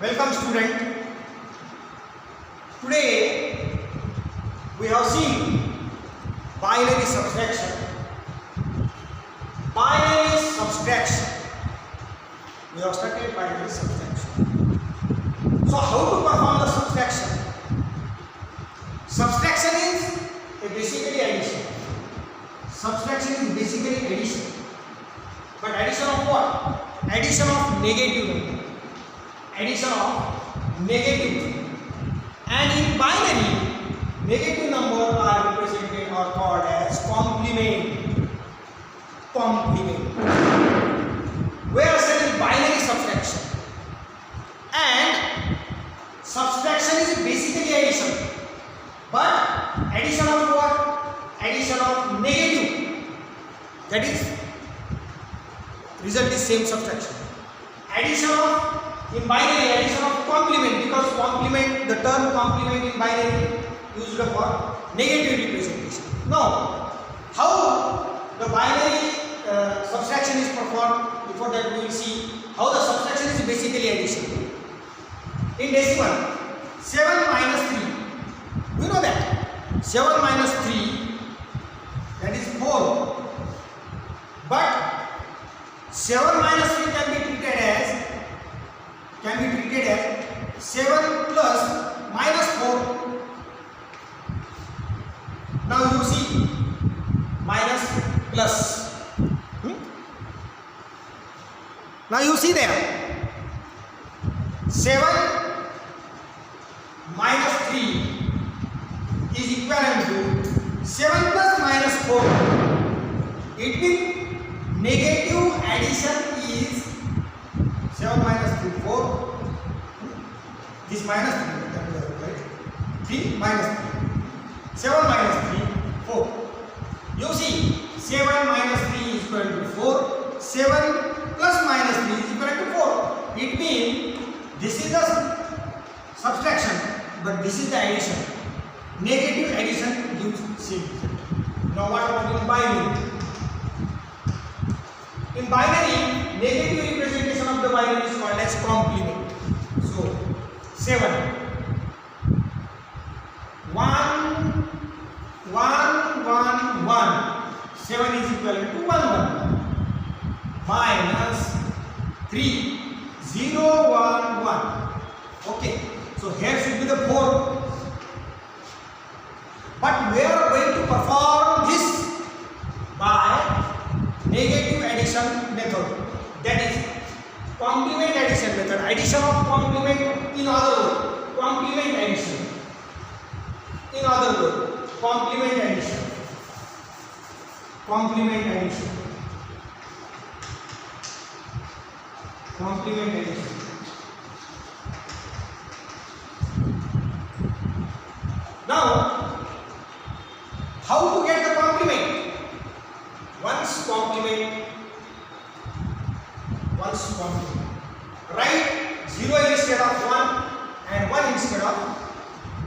Welcome student. Today we have seen binary subtraction. Binary subtraction. We have started binary subtraction. So how to perform the subtraction? Subtraction is basically addition. Subtraction is basically addition. But addition of what? Addition of negative number. Addition of negative number. And in binary, negative numbers are represented or called as complement. Complement. We are studying binary subtraction. And subtraction is basically addition. But addition of what? Addition of negative. That is, result is same subtraction. Addition of, in binary, addition of complement, because complement, the term complement in binary used for negative representation. Now, how the binary subtraction is performed? Before that, we will see how the subtraction is basically addition. In decimal, 7 minus 3. We know that 7 minus 3, that is 4. But 7 minus 3 can be treated as 7 plus minus 4. Now you see minus plus. Now you see there 7 minus 3 is equivalent to 7 plus minus 4. It means negative addition is 7 minus 3, 4. This minus 3, right? 3 minus 3. 7 minus 3, 4. You see, 7 minus 3 is equal to 4. 7 plus minus 3 is equal to 4. It means this is the subtraction, but this is the addition. Negative addition gives same result. Now what about in binary? In binary, negative representation of the binary is called as complement. So 7 1 1 1 1. 7 is equivalent to 1 1 minus 3 0 1 1. Okay, so here should be the 4. But we are going to perform this by negative addition method. That is complement addition method. Addition of complement, in other words, complement addition. In other words, complement addition. Complement addition. Complement addition. Now, how to get the complement? Once complement, write 0 instead of 1 and 1 instead of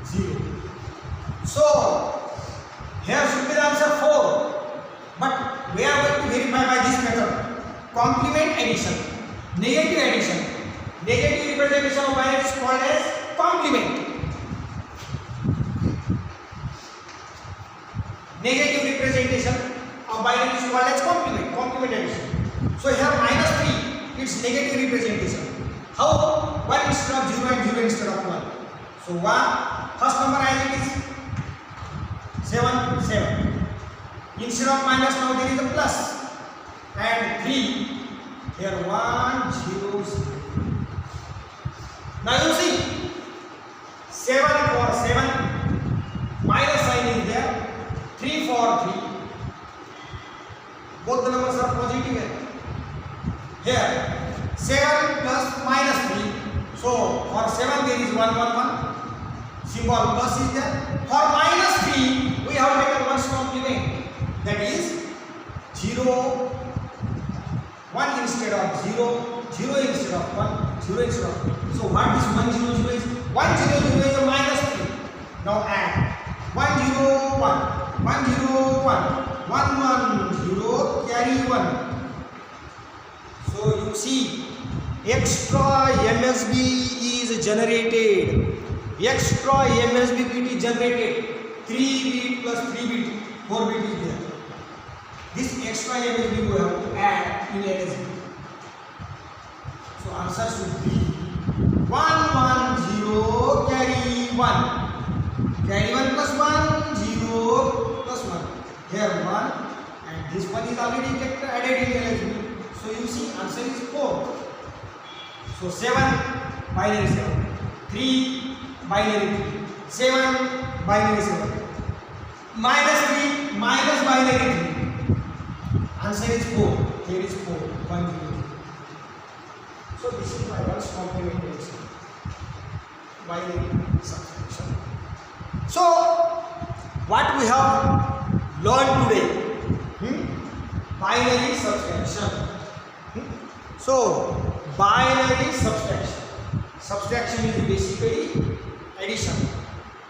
0. So, here should be the answer 4. But we are going to verify by this method. Complement addition, negative addition. Negative representation of binary is called as complement. Negative representation of binary is called as complement addition. So here minus 3, it's negative representation. How? 1 instead of 0 and 0 instead of 1. So 1, first number as it is 7, 7. Instead of minus, now there is a plus. And 3, here 1, 0, 0. Now you see, 7 for 7, minus sign is there. 3 for 3. Both the numbers are positive. Here 7 plus minus 3. So for 7 there is 1 1 1. Symbol plus is there. For minus 3 we have taken one's complement. That is 0 1 instead of 0, 0 instead of 1, 0 instead of 2. So what is 1 0 0 is? 1 0 0 is a minus 3. Now add 1 0 1. 1 0 1 1 1 0 carry 1. So you see extra MSB is generated. Extra MSB bit is generated. 3 bit plus 3 bit, 4 bit is there. This extra MSB we have to add in LSB. So answer should be 1 1 0 carry 1. Carry 1 plus 1 0 plus 1. Here 1 and this one is already added in LSB. So you see answer is 4. So 7 binary 7. 3 binary 3. 7 binary 7. Minus 3 minus binary 3. Answer is 4. Here is 4. 1 0. So this is my one's complementation. Binary subtraction. So what we have learned today? Binary subtraction. So binary subtraction. Subtraction is basically addition.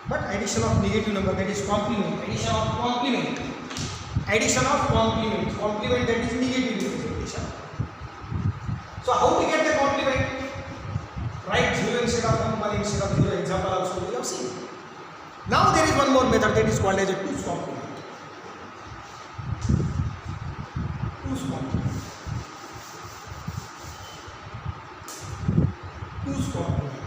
But addition of negative number, that is complement. Addition of complement. Addition of complement. Complement, that is negative representation. So how to get the complement? Write 0 instead of 1 instead of 0. Example also we have seen. Now there is one more method that is called as a 2's complement. 2's complement. 2's complement.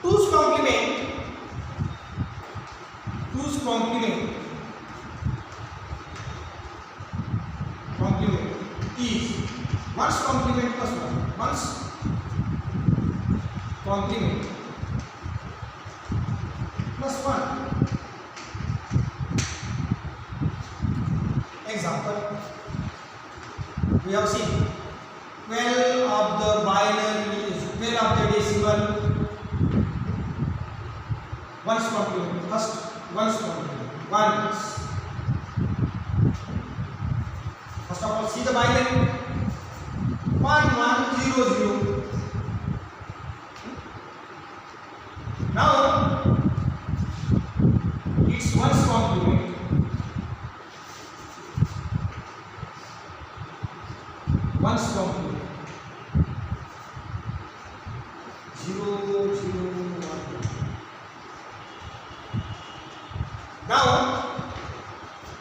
2's complement. 2's complement. Complement is 1's complement plus 1. 1's complement plus 1. Example, we have seen 12 of the binary is 12 of the decimal. 1's complement, first 1's complement, 1's. First of all, see the binary 1 1 0 0. Now it's 1's complement. 1's complement 0 0 1. Now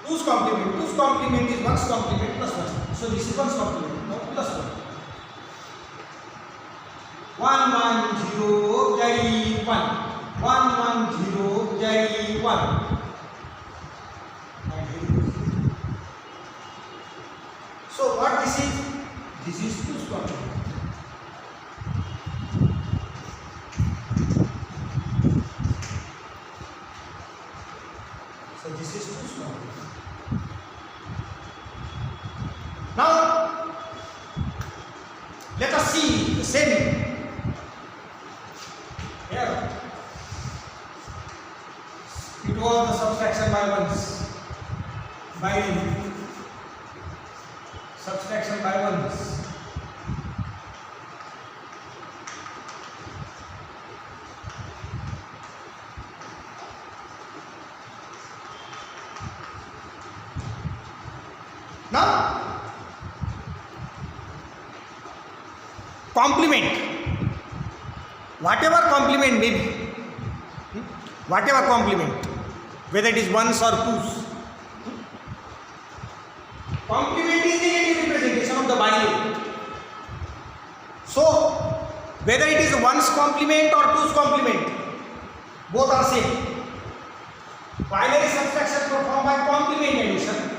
2's complement. 2's complement is 1's complement plus 1. So this is 1's complement. Now plus 1. 1 1 0 carry 1. 1 1 0 carry 1. And here it is. So what this is? This is 2's complement. So this is 2's complement. Now let us see the same. Here it was the subtraction by ones. Binary. Subtraction by ones. Now complement, whatever complement may be, whatever complement, whether it is ones or twos, complement is the negative representation of the binary. So whether it is ones complement or twos complement, both are same. Binary subtraction performed by complement addition,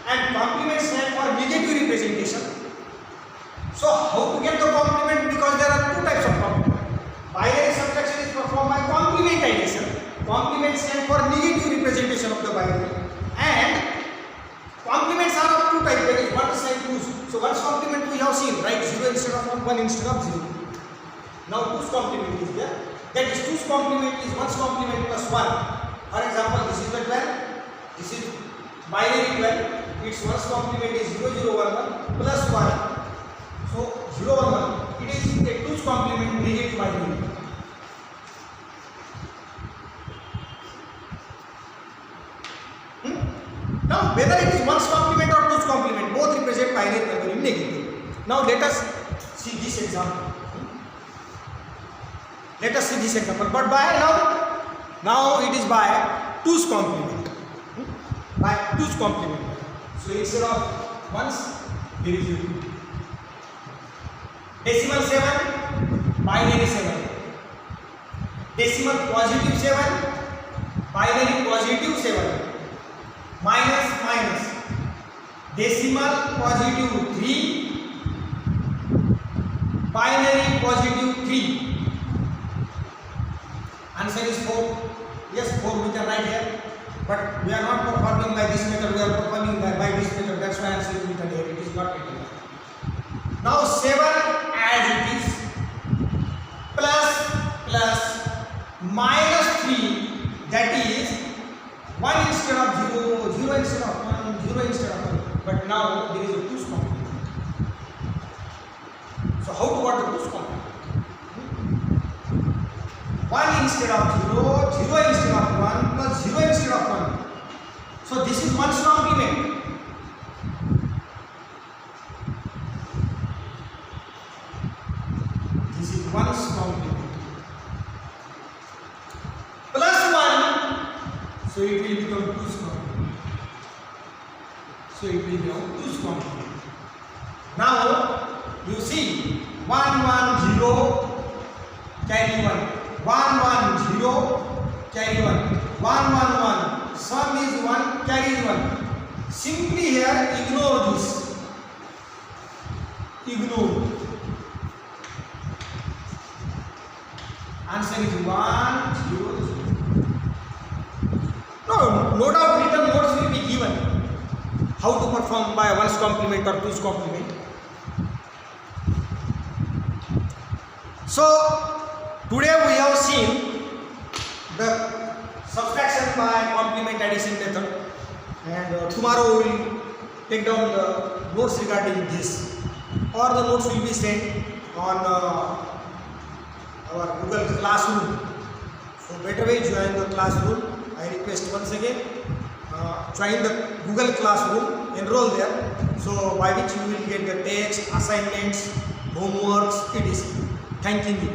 and complement stand for negative representation. So how to get the complement? Because there are two types of complement. Binary subtraction is performed by complement addition. Complement stand for negative representation of the binary, and complements are of two types, that is ones and twos. So ones complement we have seen, right? 0 instead of 1, 1 instead of 0. Now twos complement is there. That is twos complement is ones complement plus 1. For example, this is the 12. This is binary 12. Its ones complement is 0 0 1 1 plus 1. So 0 1 1. It is a twos complement negative binary. Now whether it is ones complement or twos complement, both represent binary number in negative. Now let us see this example. Let us see this example. But by now it is by 2's complement. By 2's complement. So instead of ones, here is 2. Decimal 7, binary 7. Decimal positive 7, binary positive 7. Minus minus. Decimal positive 3, binary positive 3. Answer is 4. Yes, 4 we can write here. But we are not performing by this method, we are performing by this method. That's why answer is written here. It is not written here. Now 7 as it is, plus minus 3, that is 1 instead of 0, 0 instead of 1, 0 instead of 1. But now there is a 2's complement. So how to write the 2's complement? 1 instead of 0, 0 instead of 1, plus 0 instead of 1. So this is 1's complement. This is 1's complement. Plus 1, so it will become 2's complement. So it will become 2's complement. Now you see 1 1 0 carry 1. 1 1 0 carry 1. 1 1 1. Sum is 1, carries 1. Simply here ignore this. Ignore. Answer is 1 0 0. No doubt written notes will be given. How to perform by 1's complement or 2's complement. So today we have seen the subtraction by complement addition method, and tomorrow we will take down the notes regarding this, or the notes will be sent on our Google Classroom. So better way join the classroom. I request once again, join the Google Classroom, enroll there, so by which you will get the text, assignments, homeworks, etc. Thank you.